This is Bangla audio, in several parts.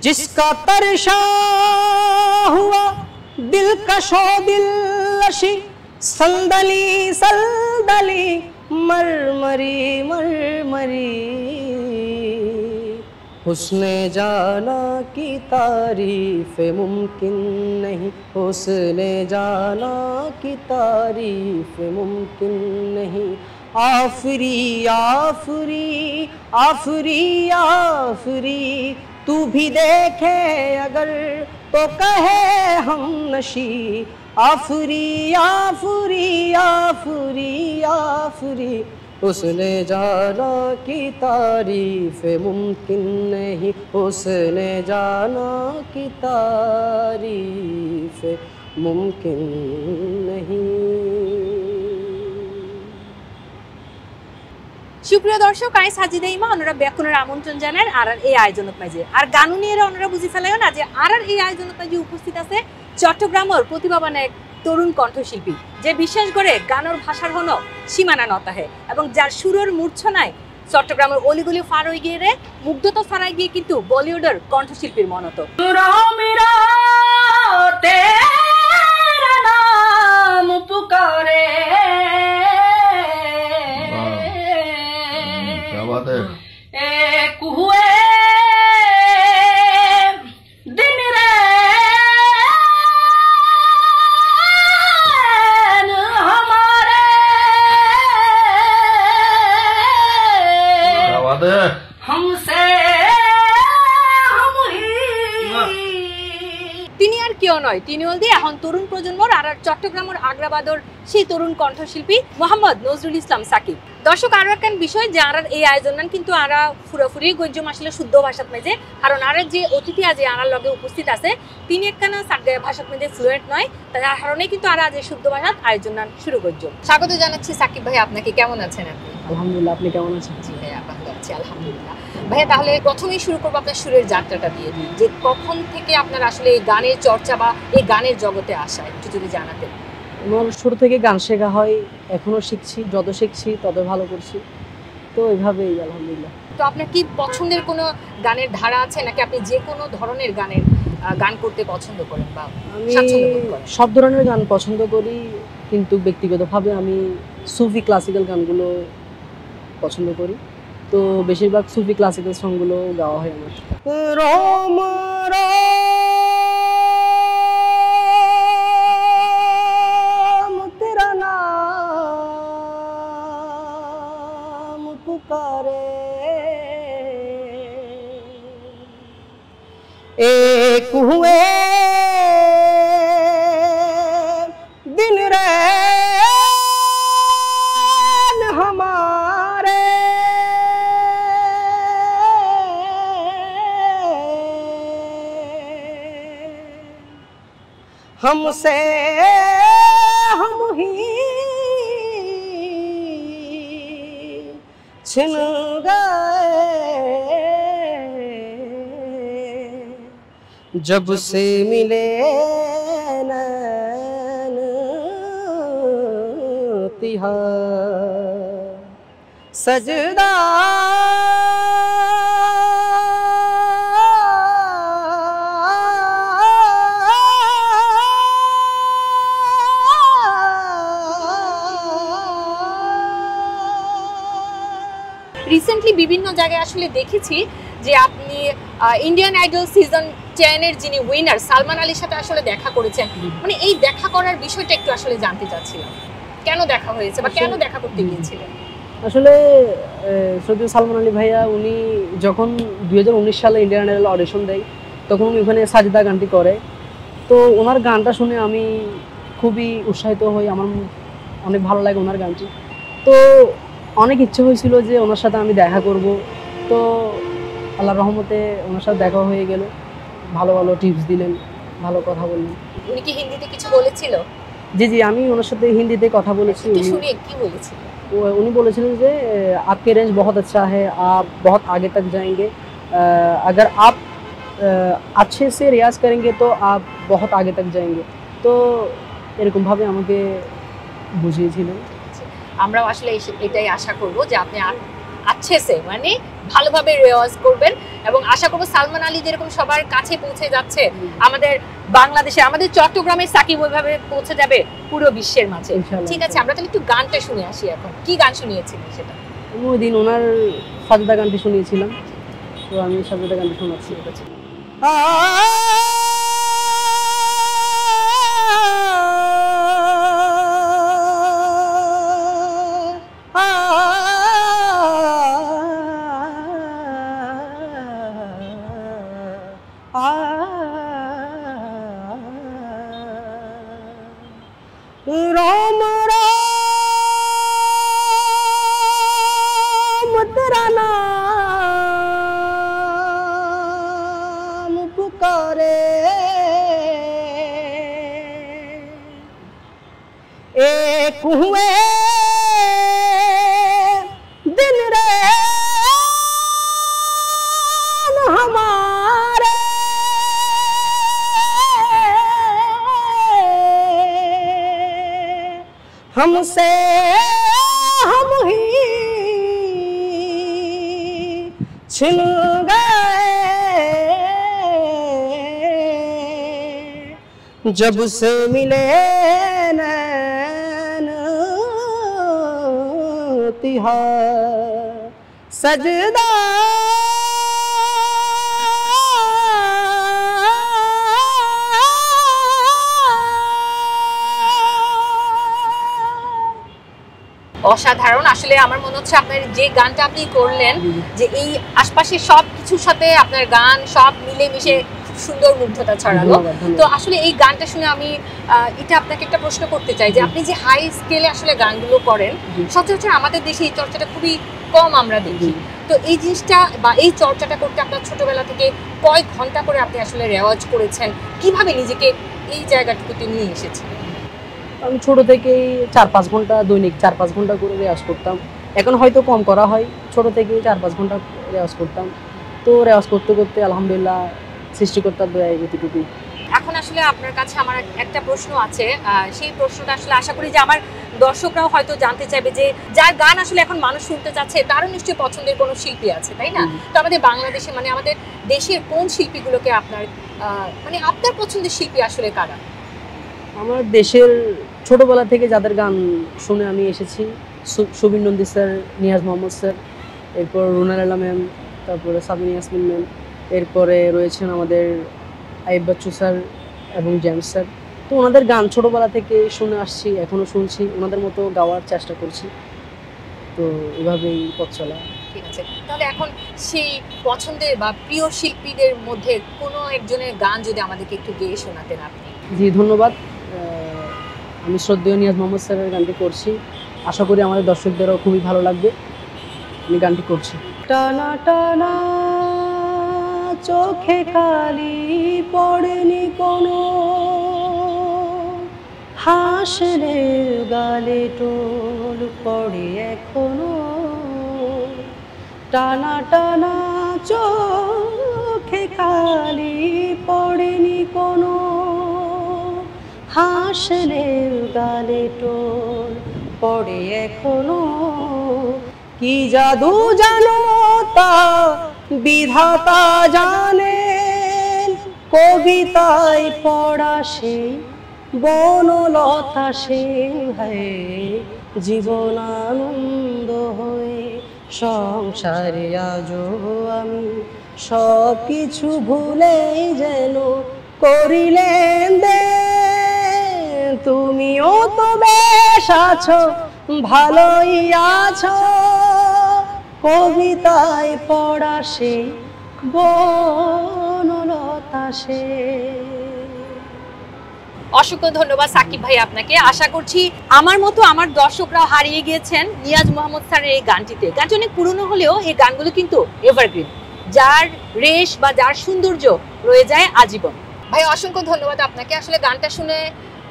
जिसका तरशा हुआ दिलकशो दिलशी सल्दली सल्दली मरमरी मरमरी हुस्ने जाना की तारीफ मुमकिन नहीं, हुस्ने जाना की तारीफ मुमकिन नहीं। आफरी आफरी आफरी आफरी तू भी देखे अगर तो कहे हम नशी। आफरी आफरी आफरी आफरी उसने जाना की तारीफ मुमकिन नहीं, उसने जाना की तारीफ मुमकिन नहीं। সুপ্রিয় দর্শক, আমি সাজিদা ইমা, ওনারা ব্যাকুণের আমন্ত্রণ জানান আর এই আয়োজনত মাঝে। আর গানু নিয়ে ওনারা বুঝি ফেলাইও না যে আর এই আয়োজনত মাঝে উপস্থিত আছে চট্টগ্রামের প্রতিভাবান এক তরুণ কণ্ঠশিল্পী, যে বিশ্বাস করে গানের ভাষার হনো সীমানা নতাহে এবং যার সুরের মূর্ছনায় চট্টগ্রামের অলিগলি ফার হয়ে গিয়ে মুগ্ধতা ছড়াই গিয়ে কিন্তু বলিউডের কণ্ঠশিল্পীর মনত। তিনি আর কেউ নয়, তিনি হল দিয়ে এখন তরুণ প্রজন্মর আর চট্টগ্রামের আগ্রাবাদর সেই তরুণ কণ্ঠশিল্পী মোহাম্মদ নজরুল ইসলাম সাকিব। দর্শক, আরো একখান বিষয় যে আর এই আয়োজন কিন্তু আরা পুরোপুরি গজ্জম আসলে শুদ্ধ ভাষাত মেজে, কারণ আর যে অতিথি আজ আর লগে উপস্থিত আছে তিনি একখানা ভাষাত মেজে ফ্লুয়েন্ট নয়, তার কারণে কিন্তু আর আজ শুদ্ধ ভাষাত আয়োজন শুরু গজ্জম। স্বাগত জানাচ্ছি সাকিব ভাই, আপনাকে কেমন আছেন আপনি? আলহামদুলিল্লাহ, আপনি কেমন আছেন? জি ভাইয়া, ভালো আছি আলহামদুলিল্লাহ। ভাইয়া, তাহলে প্রথমেই শুরু করবো আপনার সুরের যাত্রাটা দিয়ে দিই, যে কখন থেকে আপনার আসলে এই গানের চর্চা বা এই গানের জগতে আসা একটু যদি জানাতেন। আমার শুরু থেকে গান শেখা হয়, এখনো শিখছি, যত শিখছি তত ভালো করছি, তো এইভাবেই আলহামদুলিল্লাহ। তো আপনার কি পছন্দের কোনো গানের ধারা আছে নাকি আপনি যে কোনো ধরনের গান করতে পছন্দ করেন? বা আমি সব ধরনের গান পছন্দ করি, কিন্তু ব্যক্তিগতভাবে আমি সুফি ক্লাসিক্যাল গানগুলো পছন্দ করি, তো বেশিরভাগ সুফি ক্লাসিক্যাল সংগুলো গাওয়া হয় আমার। রোম রোম তেরা নাম পুকারে, एक हुए दिन रैन हमारे, हमसे हम ही छिन गए, जब से मिले नैन तिहार सजदा রিসেন্টলি বিভিন্ন জায়গায় আসলে দেখেছি যে আপনি ইন্ডিয়ান আইডল সিজন 10 এর যিনি উইনার সালমান আলীর সাথে আসলে দেখা করেছেন। মানে এই দেখা করার বিষয়টা একটু আসলে জানতে চাচ্ছিলাম, কেন দেখা হয়েছে বা কেন দেখা করতে গিয়েছিলেন? আসলে সৈয়দ সালমান আলী ভাইয়া উনি যখন 2019 সালে ইন্ডিয়ান আইডল অডিশন দেয় তখন উনি ওখানে সাজিদা গানটি করে, তো ওনার গানটা শুনে আমি খুবই উৎসাহিত হই, আমার অনেক ভালো লাগে ওনার গানটি, তো অনেক ইচ্ছে হয়েছিল যে ওনার সাথে আমি দেখা করব, তো আল্লাহর রহমতে ওনার সাথে দেখা হয়ে গেল, ভালো ভালো টিপস দিলেন, ভালো কথা বললেন। উনি কি হিন্দিতে কিছু বলেছিল? জি জি, আমি ওনার সাথে হিন্দিতে কথা বলেছি। শুনি কি বলেছিল? उन्हीं बोलेছিলেন যে आपके रेंज बहुत अच्छा है, आप बहुत आगे तक जाएंगे, अगर आप अच्छे से रियाज करेंगे तो आप बहुत आगे तक जाएंगे, তো এরকম ভাবে আমাকে বুঝিয়েছিলেন। আমরাও আসলে এটাই আশা করব যে আপনি अच्छे से মানে ভালোভাবে রেওয়াজ করবেন এবং আশা করব সালমান আলী যেরকম সবার কাছে পৌঁছে যাচ্ছে আমাদের বাংলাদেশে আমাদের চট্টগ্রামের সাকিব ওইভাবে পৌঁছে যাবে পুরো বিশ্বের মাঝে। ঠিক আছে, আমরা তাহলে একটু গানটা শুনে আসি। এখন কি গান শুনিয়েছিলেন সেটা? ওই দিন ওনার সাজদা গানটি শুনিয়েছিলাম, তো আমি সাজদা গানটি শোনাচ্ছি। राम राम तेरा नाम पुकारे, एक हुए दिन रैन हमारे, हमसे हम ही छिन गए, जब से मिले नैन तिहार सजदा অসাধারণ। আসলে আমার মনে হচ্ছে আপনার যে গানটা আপনি করলেন যে এই আশপাশের সব কিছুর সাথে আপনার গান সব মিলে মিশে খুব সুন্দর মুগ্ধতা ছড়ালো। তো আসলে এই গানটা শুনে আমি এটা আপনাকে একটা প্রশ্ন করতে চাই যে আপনি যে হাই স্কেলে আসলে গানগুলো করেন সচরাচর আমাদের দেশে এই চর্চাটা খুবই কম আমরা দেখি। তো এই জিনিসটা বা এই চর্চাটা করতে আপনার ছোটবেলা থেকে কয় ঘন্টা করে আপনি আসলে রেওয়াজ করেছেন, কিভাবে নিজেকে এই জায়গাটুকুতে নিয়ে এসেছিলেন? আমি ছোট থেকেই 4-5 ঘন্টা দৈনিক 4-5 ঘন্টা করে রেওয়াজ করতাম। এখন হয়তো কম করা হয়, ছোট থেকেই 4-5 ঘন্টা রেওয়াজ করতাম। তো রেওয়াজ করতে করতে আলহামদুলিল্লাহ সৃষ্টিকর্তার দয়ায় এতটুকুই। এখন আসলে আপনার কাছে আমার একটা প্রশ্ন আছে, সেই প্রশ্নটা আসলে আশা করি যে আমার দর্শকরাও হয়তো জানতে চাইবে যে যার গান আসলে এখন মানুষ শুনতে চাচ্ছে তারও নিশ্চয়ই পছন্দের কোনো শিল্পী আছে, তাই না? তো আমাদের বাংলাদেশে মানে আমাদের দেশের কোন শিল্পীগুলোকে আপনার মানে আপনার পছন্দের শিল্পী আসলে কারা? আমার দেশের ছোটবেলা থেকে যাদের গান শুনে আমি এসেছি, সুবিন নন্দী স্যার, নিয়াজ মোহাম্মদ স্যার, এরপর রুনা লায়লা ম্যাম, তারপরে সাবিনা ইয়াসমিন ম্যাম, এরপরে রয়েছেন আমাদের আইয়ুব বাচ্চু স্যার এবং জেমস স্যার। তো ওনাদের গান ছোটবেলা থেকে শুনে আসছি, এখনও শুনছি, ওনাদের মতো গাওয়ার চেষ্টা করছি। তো এভাবেই পথ চলা। ঠিক আছে, তাহলে এখন সেই পছন্দের বা প্রিয় শিল্পীদের মধ্যে কোনো একজনের গান যদি আমাদেরকে একটু গেয়ে শোনাতেন আপনি। জি ধন্যবাদ। আমি শ্রদ্ধেয় নিয়াজ মোহাম্মদ স্যারের গানটি করছি, আশা করি আমাদের দর্শকদেরও খুবই ভালো লাগবে। আমি গানটি করছি। টানা টানা চোখে খালি পড়েনি কোনো, হাসলে গালে টোল পড়ে এখনো, টানা টানা চোখে খালি পড়েনি কোনো, হাসলে গালে টোল পড়ে এখনো, কি জাদু জানো তা বিধাতা জানেন, কবিতায় পড়া সে বনলতা সে, হয় জীবন আনন্দ হয়ে সংসারে আজও আমি সব কিছু ভুলে যেন করিলেন দে, তুমিও তো বেশ আছো ভালোই আছো, কবিতায় পড়া সে বনলতা সে। অসংখ্য ধন্যবাদ সাকিব ভাই আপনাকে। আশা করছি আমার মতো আমার দর্শকরাও হারিয়ে গিয়েছেন নিয়াজ মোহাম্মদ স্যারের এই গানটিতে। গানটি অনেক পুরনো হলেও এই গানগুলো কিন্তু এভারগ্রিন, যার রেশ বা যার সৌন্দর্য রয়ে যায় আজীবন। ভাই অসংখ্য ধন্যবাদ আপনাকে। আসলে গানটা শুনে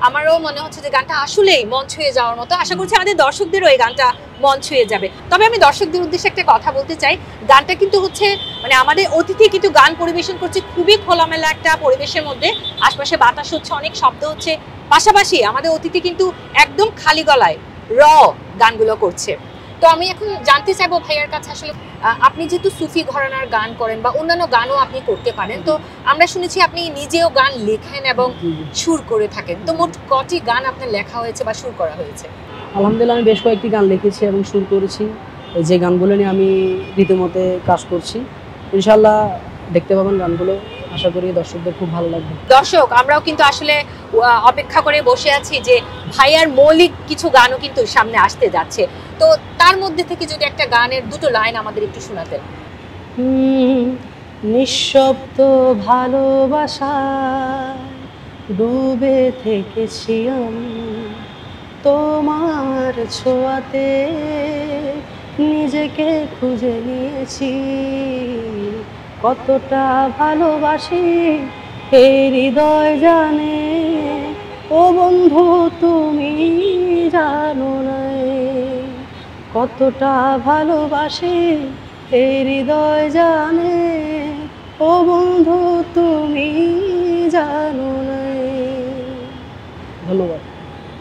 আমারও মনে হচ্ছে যে গানটা আসলেই মন ছুঁয়ে যাওয়ার মতো। আশা করছি আমাদের দর্শকদেরও এই গানটা মন ছুঁয়ে যাবে। তবে আমি দর্শকদের উদ্দেশ্যে একটা কথা বলতে চাই, গানটা কিন্তু হচ্ছে মানে আমাদের অতিথি কিন্তু গান পরিবেশন করছে খুবই খোলামেলা একটা পরিবেশের মধ্যে, আশপাশে বাতাস হচ্ছে, অনেক শব্দ হচ্ছে, পাশাপাশি আমাদের অতিথি কিন্তু একদম খালি গলায় গানগুলো করছে। তো আমি এখন জানতে চাইবো ভাইয়ার কাছে আসলে আপনি যেহেতু সুফি ঘরানার গান করেন বা অন্যান্য গানও আপনি করতে পারেন, তো আমরা শুনেছি আপনি নিজেও গান লেখেন এবং সুর করে থাকেন, তো মোট কটি গান আপনার লেখা হয়েছে বা সুর করা হয়েছে? আলহামদুলিল্লাহ আমি বেশ কয়েকটি গান লিখেছি এবং সুর করেছি। যে গানগুলো নিয়ে আমি রীতিমতে কাজ করছি, ইনশাল্লাহ দেখতে পাবেন গানগুলো। আশা করি দর্শকদের খুব ভালো লাগবে। দর্শক, আমরাও কিন্তু আসলে অপেক্ষা করে বসে আছি যে ভাইয়ার মৌলিক কিছু গানও কিন্তু সামনে আসতে যাচ্ছে। তো তার মধ্যে থেকে যদি একটা গানের দুটো লাইন আমাদের একটু শোনাতেন। নিঃশব্দ ভালোবাসা ডুবে থেকেছি আমি, তোমার ছোঁয়াতে নিজেকে খুঁজে নিয়েছি। কতটা ভালোবাসি এই হৃদয় জানে, ও বন্ধু তুমি জানো না। কতটা ভালোবাসি এই হৃদয় জানে, ও বন্ধু তুমি জানো না। ধন্যবাদ।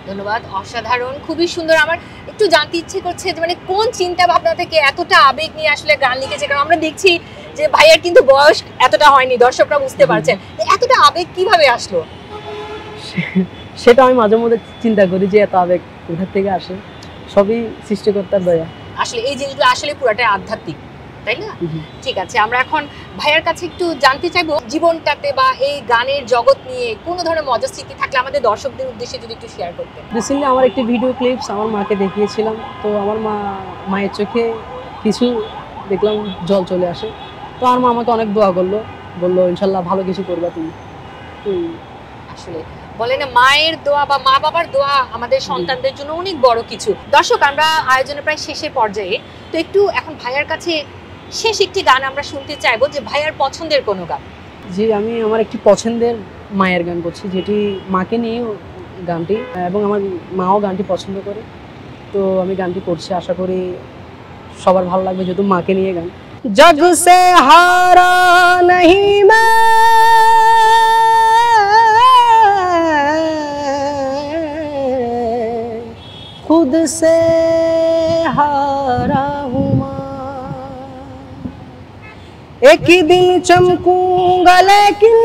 ধন্যবাদ, অসাধারণ, খুবই সুন্দর। আমার একটু জানতে ইচ্ছে করছে যে মানে কোন চিন্তা ভাবনা থেকে এতটা আবেগ নিয়ে আসলে গান লিখেছে, কারণ আমরা দেখছি যে ভাইয়ার কিন্তু বয়স এতটা হয়নি, দর্শকরা বুঝতে পারছেন, এতটা আবেগ কিভাবে আসলো? সেটা আমি মাঝে মধ্যে চিন্তা করি যে এত আবেগ কোথা থেকে আসে। সবই সৃষ্টিকর্তার দয়া। আসলে এই জিনিসগুলো আসলে পুরাটাই আধ্যাত্মিক, তাই না? ঠিক আছে, আমরা এখন ভাইয়ার কাছে একটু জানতে চাইবো জীবনটাতে বা এই গানের জগৎ নিয়ে কোনো ধরনের মজার স্মৃতি থাকলে আমাদের দর্শকদের উদ্দেশ্যে যদি একটু শেয়ার করতেন। রিসেন্টলি আমার একটি ভিডিও ক্লিপস আমার মাকে দেখিয়েছিলাম, তো আমার মায়ের চোখে কিছু দেখলাম জল চলে আসে। তো আমার মা আমাকে অনেক দোয়া বললো ইনশাল্লাহ ভালো কিছু করবা তুমি। আসলে বলে না, মায়ের দোয়া বা মা বাবার দোয়া আমাদের সন্তানদের জন্য অনেক বড় কিছু। দর্শক, আমরা আয়োজনের প্রায় শেষের পর্যায়ে, তো একটু এখন ভাইয়ার কাছে শেষ একটি গান আমরা শুনতে চাইবো, যে ভাইয়ার পছন্দের কোনো গান। জি, আমি আমার একটি পছন্দের মায়ের গান করছি, যেটি মাকে নিয়ে গানটি, এবং আমার মাও গানটি পছন্দ করে। তো আমি গানটি করছি, আশা করি সবার ভালো লাগবে, যেহেতু মাকে নিয়ে গান। জগ সে হারা नहीं मैं, खुद से हारा हूँ माँ। एक ही दिन चमकूंगा लेकिन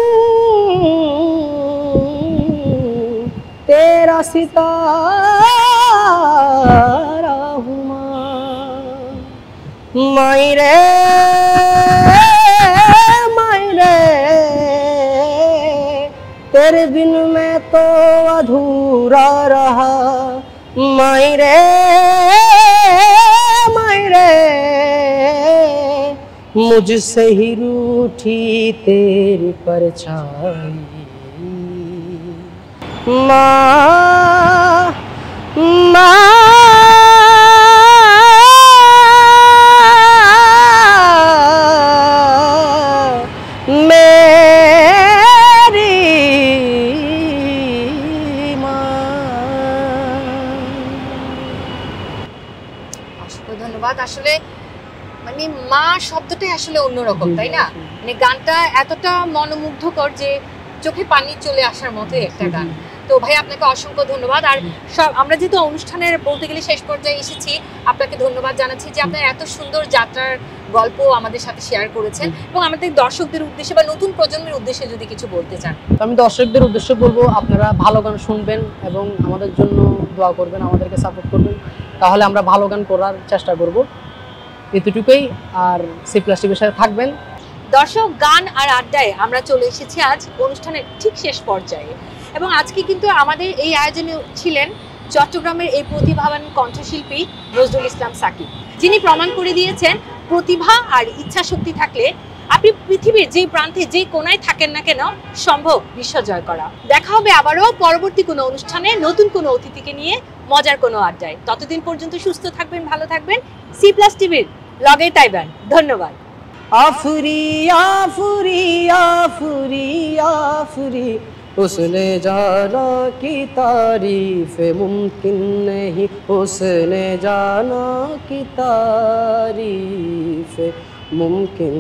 तेरा सितारा हूँ माँ। माई रे तेरे बिन मैं तो अधूरा रहा। माई रे मुझसे ही रूठी तेरी परछाई। माँ ধন্যবাদ। আসলে মানে মা শব্দটাই আসলে অন্যরকম, তাই না? মানে গানটা এতটা মনোমুগ্ধকর যে চোখে পানি চলে আসার মতো একটা গান। তো ভাই, আপনাকে অসংখ্য ধন্যবাদ। আর আমরা যেহেতু অনুষ্ঠানের বলতে গেলে শেষ পর্যায়ে এসেছি, আপনাকে ধন্যবাদ জানাচ্ছি যে আপনার এত সুন্দর যাত্রার গল্প আমাদের সাথে শেয়ার করেছেন, এবং আমাদের দর্শকদের উদ্দেশ্যে বা নতুন প্রজন্মের উদ্দেশ্যে যদি কিছু বলতে চান। আমি দর্শকদের উদ্দেশ্যে বলবো, আপনারা ভালো গান শুনবেন এবং আমাদের জন্য দোয়া করবেন, আমাদেরকে সাপোর্ট করবেন, তাহলে আমরা ভালো গান করার চেষ্টা করব। এতটুকুই। আর সি প্লাস টিভির সাথে থাকবেন। দর্শক, গান আর আড্ডায় আমরা চলে এসেছি আজ অনুষ্ঠানের ঠিক শেষ পর্যায়ে, এবং আজকে কিন্তু আমাদের এই আয়োজনে ছিলেন চট্টগ্রামের এই প্রতিভাবান কণ্ঠশিল্পী নজরুল ইসলাম সাকিব, যিনি প্রমাণ করে দিয়েছেন প্রতিভা আর ইচ্ছা শক্তি থাকলে আপনি পৃথিবীর যে প্রান্তে যে কোনায় থাকেন না কেন সম্ভব বিশ্ব জয় করা। দেখা হবে আবারও পরবর্তী কোনো অনুষ্ঠানে নতুন কোনো অতিথিকে নিয়ে মজার কোনো আড্ডায়। ততদিন পর্যন্ত সুস্থ থাকবেন, ভালো থাকবেন। সি প্লাস টিভির লগেই তাইবেন। ধন্যবাদ। आफरी आफरी आफरी आफरी उसने जाना की तारीफ मुमकिन नहीं, उसने जाना की तारीफ मुमकिन